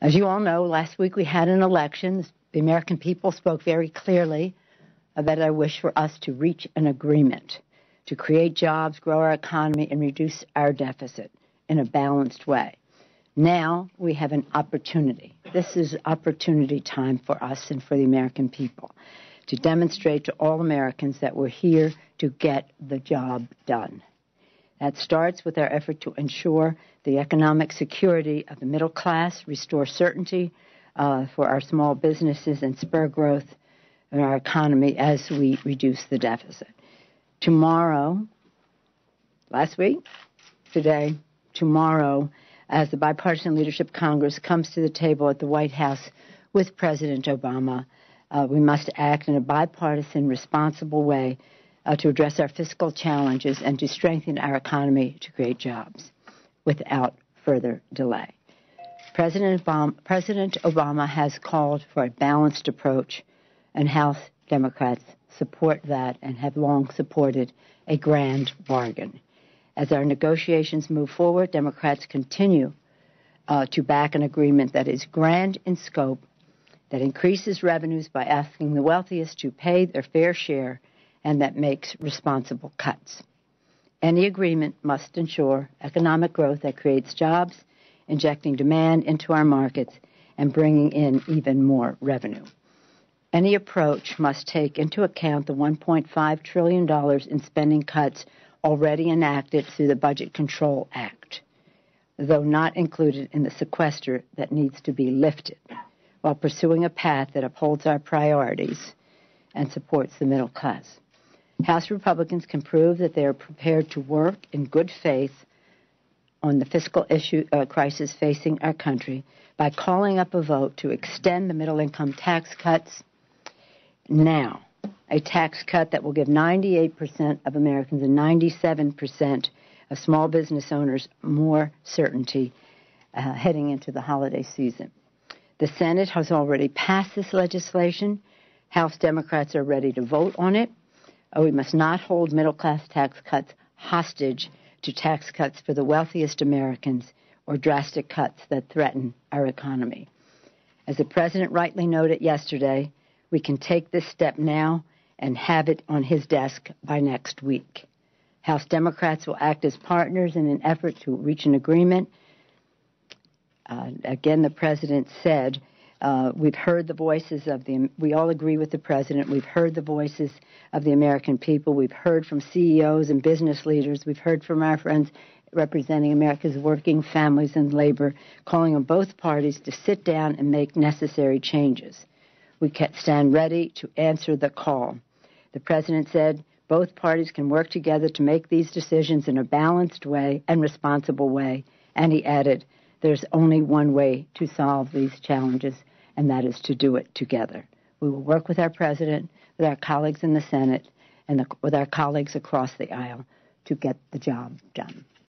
As you all know, last week we had an election. The American people spoke very clearly about their wish for us to reach an agreement to create jobs, grow our economy, and reduce our deficit in a balanced way. Now we have an opportunity. This is opportunity time for us and for the American people to demonstrate to all Americans that we're here to get the job done. That starts with our effort to ensure the economic security of the middle class, restore certainty for our small businesses, and spur growth in our economy as we reduce the deficit. Tomorrow, last week, today, tomorrow, as the Bipartisan Leadership Congress comes to the table at the White House with President Obama, we must act in a bipartisan, responsible way to address our fiscal challenges and to strengthen our economy to create jobs without further delay. President Obama has called for a balanced approach, and House Democrats support that and have long supported a grand bargain. As our negotiations move forward, Democrats continue to back an agreement that is grand in scope, that increases revenues by asking the wealthiest to pay their fair share, and that makes responsible cuts. Any agreement must ensure economic growth that creates jobs, injecting demand into our markets and bringing in even more revenue. Any approach must take into account the $1.5 trillion in spending cuts already enacted through the Budget Control Act, though not included in the sequester that needs to be lifted, while pursuing a path that upholds our priorities and supports the middle class. House Republicans can prove that they are prepared to work in good faith on the fiscal crisis facing our country by calling up a vote to extend the middle-income tax cuts now, a tax cut that will give 98% of Americans and 97% of small business owners more certainty heading into the holiday season. The Senate has already passed this legislation. House Democrats are ready to vote on it. We must not hold middle-class tax cuts hostage to tax cuts for the wealthiest Americans or drastic cuts that threaten our economy. As the President rightly noted yesterday, we can take this step now and have it on his desk by next week. House Democrats will act as partners in an effort to reach an agreement. Again, the President said, we've heard the voices of we all agree with the President. We've heard the voices of the American people. We've heard from CEOs and business leaders. We've heard from our friends representing America's working families and labor, calling on both parties to sit down and make necessary changes. We can stand ready to answer the call. The President said both parties can work together to make these decisions in a balanced way and responsible way. And he added, there's only one way to solve these challenges, and that is to do it together. We will work with our President, with our colleagues in the Senate, and with our colleagues across the aisle to get the job done.